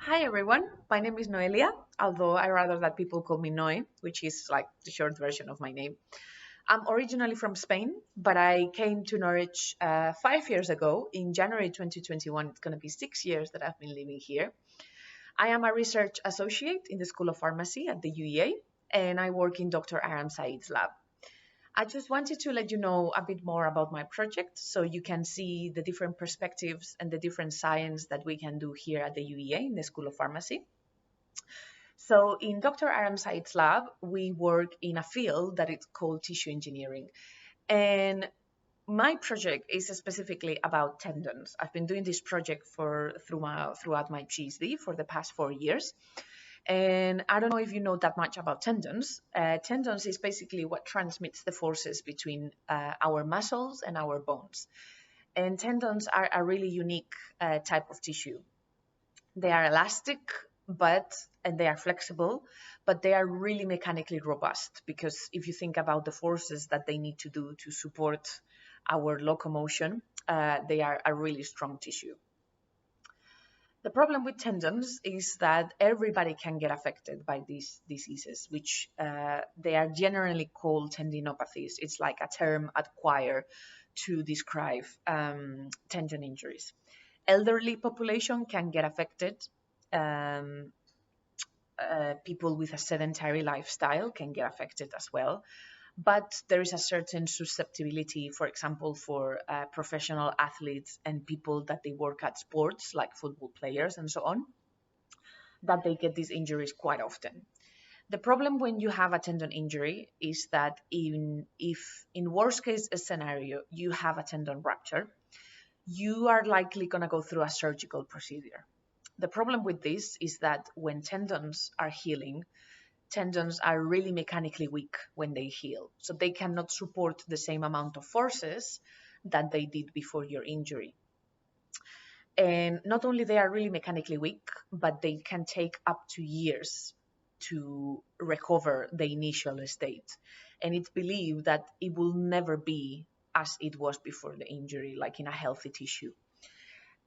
Hi everyone, my name is Noelia, although I rather that people call me Noe, which is like the short version of my name. I'm originally from Spain, but I came to Norwich 5 years ago in January 2021. It's going to be 6 years that I've been living here. I am a research associate in the School of Pharmacy at the UEA, and I work in Dr. Aram Said's lab. I just wanted to let you know a bit more about my project so you can see the different perspectives and the different science that we can do here at the UEA in the School of Pharmacy. So in Dr. Aram Said's lab, we work in a field that is called tissue engineering. And my project is specifically about tendons. I've been doing this project throughout my PhD for the past 4 years. And I don't know if you know that much about tendons. Tendons is basically what transmits the forces between our muscles and our bones. And tendons are a really unique type of tissue. They are elastic, and they are flexible, but they are really mechanically robust because if you think about the forces that they need to do to support our locomotion, they are a really strong tissue. The problem with tendons is that everybody can get affected by these diseases, which they are generally called tendinopathies. It's like a term acquired to describe tendon injuries. Elderly population can get affected. People with a sedentary lifestyle can get affected as well. But there is a certain susceptibility, for example, for professional athletes and people that they work at sports, like football players and so on, that they get these injuries quite often. The problem when you have a tendon injury is that if in worst case scenario you have a tendon rupture, you are likely going to go through a surgical procedure. The problem with this is that when tendons are healing, tendons are really mechanically weak when they heal. So they cannot support the same amount of forces that they did before your injury. And not only they are really mechanically weak, but they can take up to years to recover the initial state. And it's believed that it will never be as it was before the injury, like in a healthy tissue.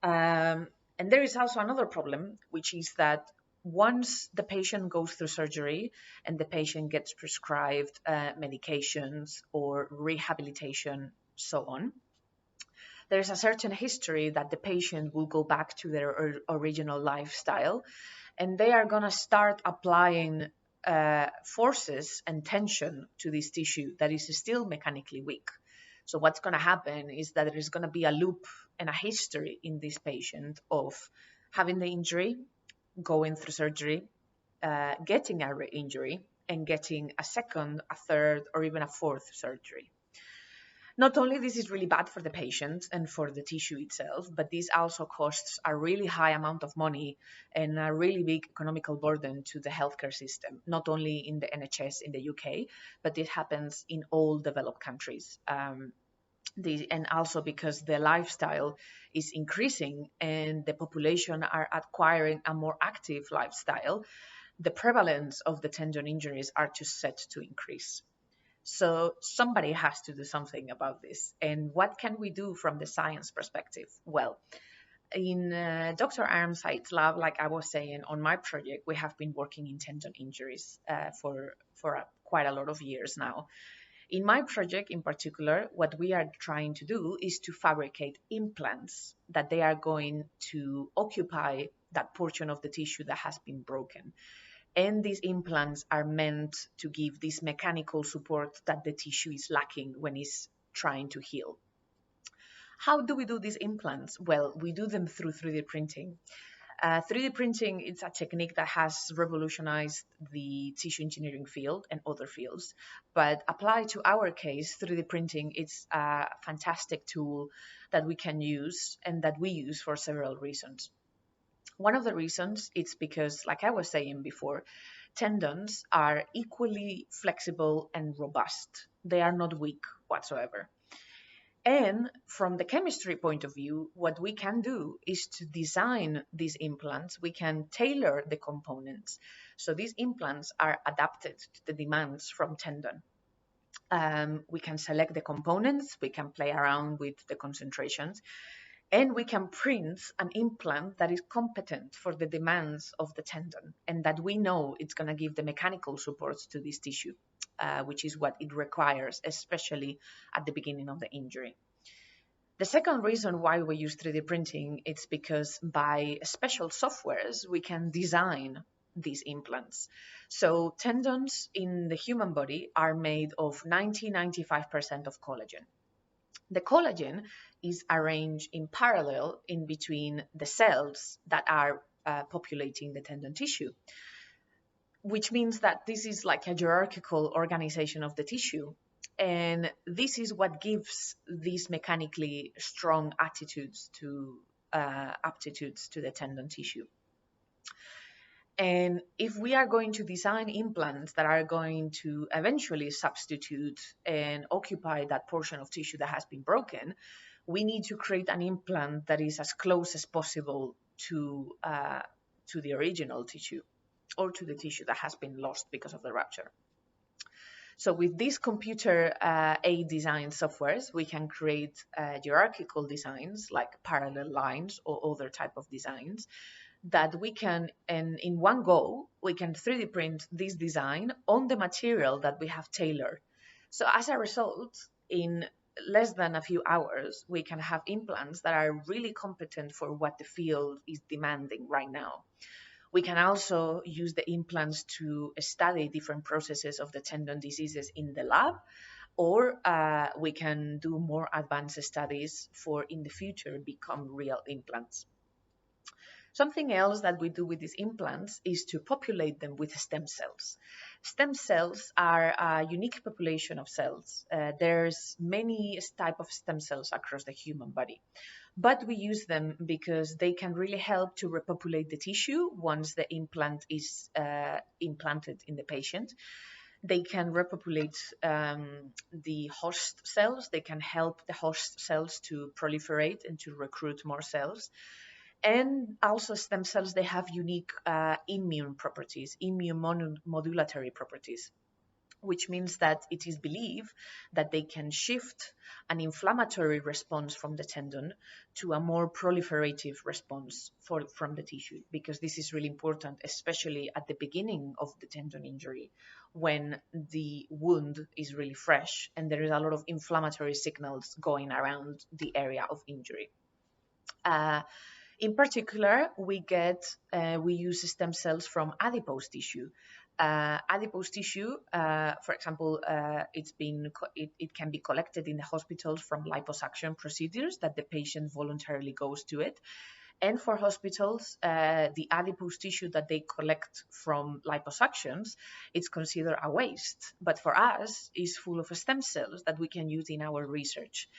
And there is also another problem, which is that once the patient goes through surgery and the patient gets prescribed medications or rehabilitation, so on, there's a certain history that the patient will go back to their original lifestyle and they are going to start applying forces and tension to this tissue that is still mechanically weak. So what's going to happen is that there is going to be a loop and a history in this patient of having the injury, going through surgery, getting a re-injury, and getting a second, a third, or even a fourth surgery. Not only this is really bad for the patient and for the tissue itself, but this also costs a really high amount of money and a really big economical burden to the healthcare system, not only in the NHS in the UK, but it happens in all developed countries. And also because the lifestyle is increasing and the population are acquiring a more active lifestyle, the prevalence of the tendon injuries are just set to increase. So somebody has to do something about this. And what can we do from the science perspective? Well, in Dr. Aram Said's lab, like I was saying, on my project, we have been working in tendon injuries for quite a lot of years now. In my project in particular, what we are trying to do is to fabricate implants that they are going to occupy that portion of the tissue that has been broken. And these implants are meant to give this mechanical support that the tissue is lacking when it's trying to heal. How do we do these implants? Well, we do them through 3D printing. 3D printing is a technique that has revolutionized the tissue engineering field and other fields, but applied to our case, 3D printing is a fantastic tool that we can use and that we use for several reasons. One of the reasons is because, like I was saying before, tendons are equally flexible and robust. They are not weak whatsoever. And from the chemistry point of view, what we can do is to design these implants. We can tailor the components. So these implants are adapted to the demands from tendon. We can select the components. We can play around with the concentrations. And we can print an implant that is competent for the demands of the tendon and that we know it's going to give the mechanical supports to this tissue, which is what it requires, especially at the beginning of the injury. The second reason why we use 3D printing is because by special softwares, we can design these implants. So tendons in the human body are made of 90-95% of collagen. The collagen is arranged in parallel in between the cells that are populating the tendon tissue, which means that this is like a hierarchical organization of the tissue. And this is what gives these mechanically strong aptitudes to the tendon tissue. And if we are going to design implants that are going to eventually substitute and occupy that portion of tissue that has been broken, we need to create an implant that is as close as possible to the original tissue or to the tissue that has been lost because of the rupture. So with these computer aid design softwares, we can create hierarchical designs like parallel lines or other type of designs that we can, and in one go, we can 3D print this design on the material that we have tailored. So as a result, in less than a few hours, we can have implants that are really competent for what the field is demanding right now. We can also use the implants to study different processes of the tendon diseases in the lab, or we can do more advanced studies for in the future become real implants. Something else that we do with these implants is to populate them with stem cells. Stem cells are a unique population of cells. There's many types of stem cells across the human body, but we use them because they can really help to repopulate the tissue once the implant is implanted in the patient. They can repopulate the host cells. They can help the host cells to proliferate and to recruit more cells. And also stem cells, they have unique immune properties, immune modulatory properties, which means that it is believed that they can shift an inflammatory response from the tendon to a more proliferative response from the tissue, because this is really important, especially at the beginning of the tendon injury, when the wound is really fresh and there is a lot of inflammatory signals going around the area of injury. In particular, we use stem cells from adipose tissue. Adipose tissue, for example, it can be collected in the hospitals from liposuction procedures that the patient voluntarily goes to it. And for hospitals, the adipose tissue that they collect from liposuctions, it's considered a waste. But for us, it's full of stem cells that we can use in our research.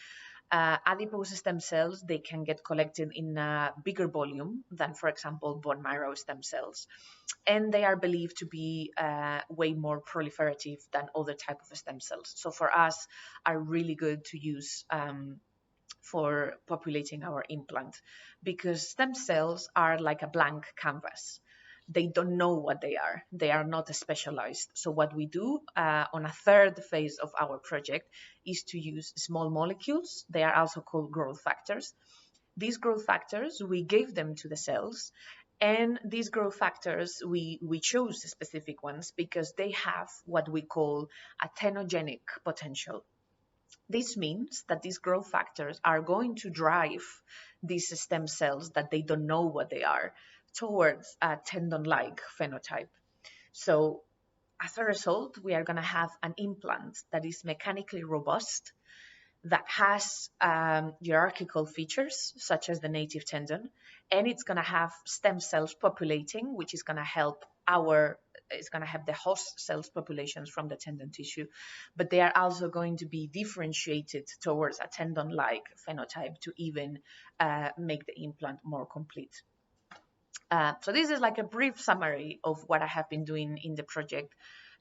Adipose stem cells, they can get collected in a bigger volume than, for example, bone marrow stem cells. And they are believed to be way more proliferative than other type of stem cells. So for us, are really good to use for populating our implant, because stem cells are like a blank canvas. They don't know what they are. They are not specialized. So what we do on a third phase of our project is to use small molecules. They are also called growth factors. These growth factors, we gave them to the cells. And these growth factors, we chose specific ones because they have what we call a tenogenic potential. This means that these growth factors are going to drive these stem cells that they don't know what they are towards a tendon-like phenotype. So as a result, we are going to have an implant that is mechanically robust, that has hierarchical features such as the native tendon, and it's going to have stem cells populating, which is going to help it's going to have the host cells populations from the tendon tissue, but they are also going to be differentiated towards a tendon-like phenotype to even make the implant more complete. So this is like a brief summary of what I have been doing in the project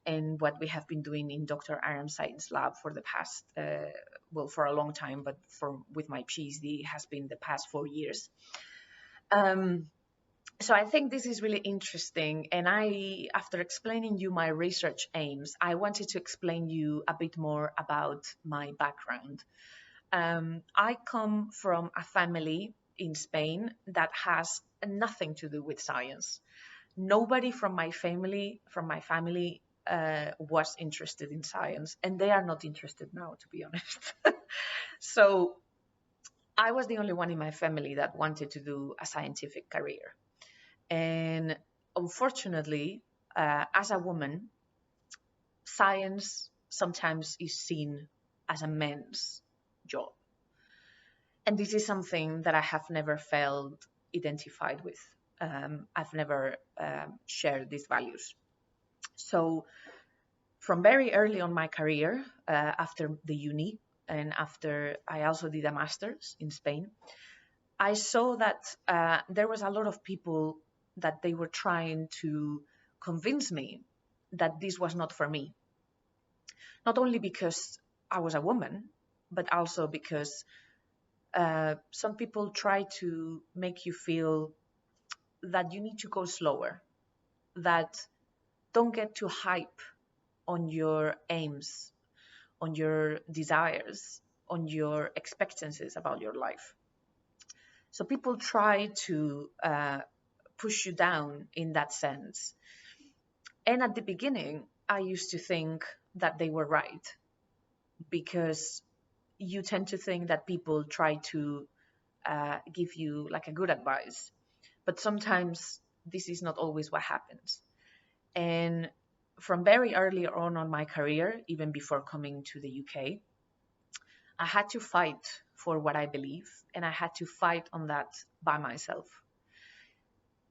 and what we have been doing in Dr. Aramsaid's lab for the past, for a long time, but with my PhD, it has been the past 4 years. So I think this is really interesting. And after explaining you my research aims, I wanted to explain you a bit more about my background. I come from a family in Spain that has nothing to do with science. Nobody from my family was interested in science, and they are not interested now, to be honest. So I was the only one in my family that wanted to do a scientific career. And unfortunately, as a woman, science sometimes is seen as a men's job. And this is something that I have never felt identified with. I've never shared these values. So from very early on my career, after the uni, and after I also did a master's in Spain, I saw that there was a lot of people that they were trying to convince me that this was not for me. Not only because I was a woman, but also because some people try to make you feel that you need to go slower, that don't get too hype on your aims, on your desires, on your expectancies about your life. So people try to push you down in that sense. And at the beginning, I used to think that they were right, because you tend to think that people try to give you like a good advice, but sometimes this is not always what happens. And from very early on my career, even before coming to the UK, I had to fight for what I believe, and I had to fight on that by myself.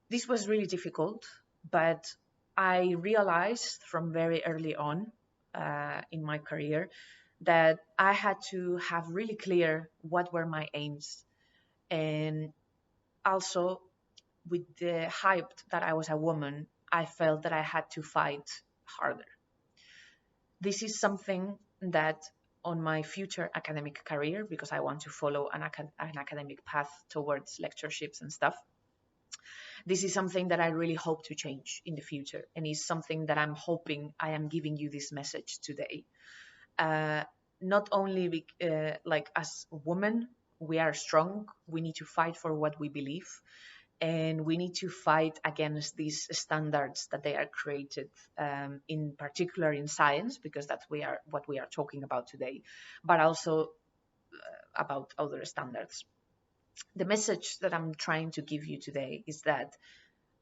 This was really difficult, but I realized from very early on in my career that I had to have really clear what were my aims. And also, with the hype that I was a woman, I felt that I had to fight harder. This is something that on my future academic career, because I want to follow an academic path towards lectureships and stuff, this is something that I really hope to change in the future, and is something that I'm hoping I am giving you this message today. Not only like as women, we are strong, we need to fight for what we believe, and we need to fight against these standards that they are created, in particular in science, because that's what we are talking about today, but also about other standards. The message that I'm trying to give you today is that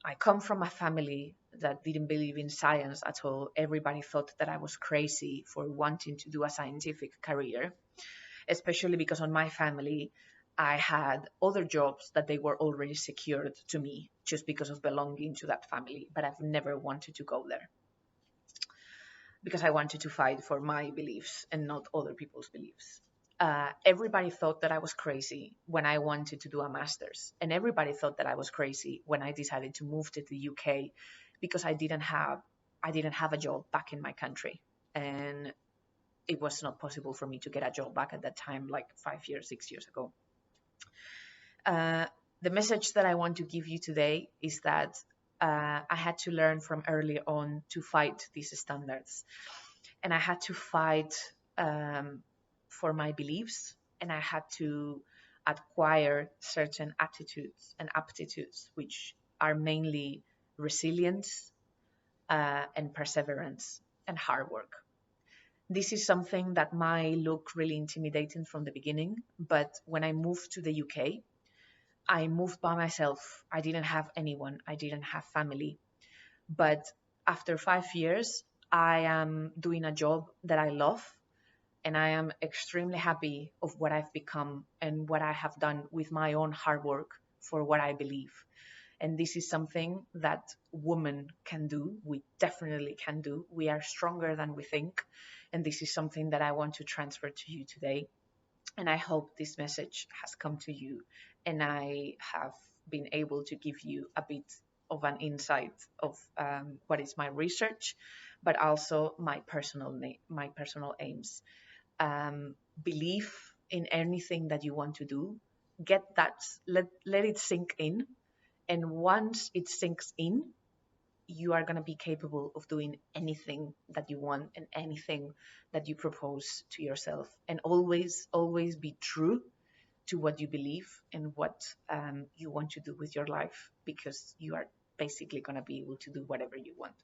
I come from a family that didn't believe in science at all. Everybody thought that I was crazy for wanting to do a scientific career, especially because on my family, I had other jobs that they were already secured to me just because of belonging to that family. But I've never wanted to go there, because I wanted to fight for my beliefs and not other people's beliefs. Everybody thought that I was crazy when I wanted to do a master's, and everybody thought that I was crazy when I decided to move to the UK, because I didn't have a job back in my country, and it was not possible for me to get a job back at that time, like 5 years, 6 years ago. The message that I want to give you today is that I had to learn from early on to fight these standards, and I had to fight for my beliefs, and I had to acquire certain attitudes and aptitudes, which are mainly resilience and perseverance and hard work. This is something that might look really intimidating from the beginning, but when I moved to the UK, I moved by myself. I didn't have anyone, I didn't have family. But after 5 years, I am doing a job that I love, and I am extremely happy of what I've become and what I have done with my own hard work for what I believe. And this is something that women can do. We definitely can do. We are stronger than we think. And this is something that I want to transfer to you today. And I hope this message has come to you, and I have been able to give you a bit of an insight of what is my research, but also my personal aims. Believe in anything that you want to do. Get that, let it sink in, and once it sinks in, you are going to be capable of doing anything that you want and anything that you propose to yourself. And always be true to what you believe and what you want to do with your life, because you are basically going to be able to do whatever you want.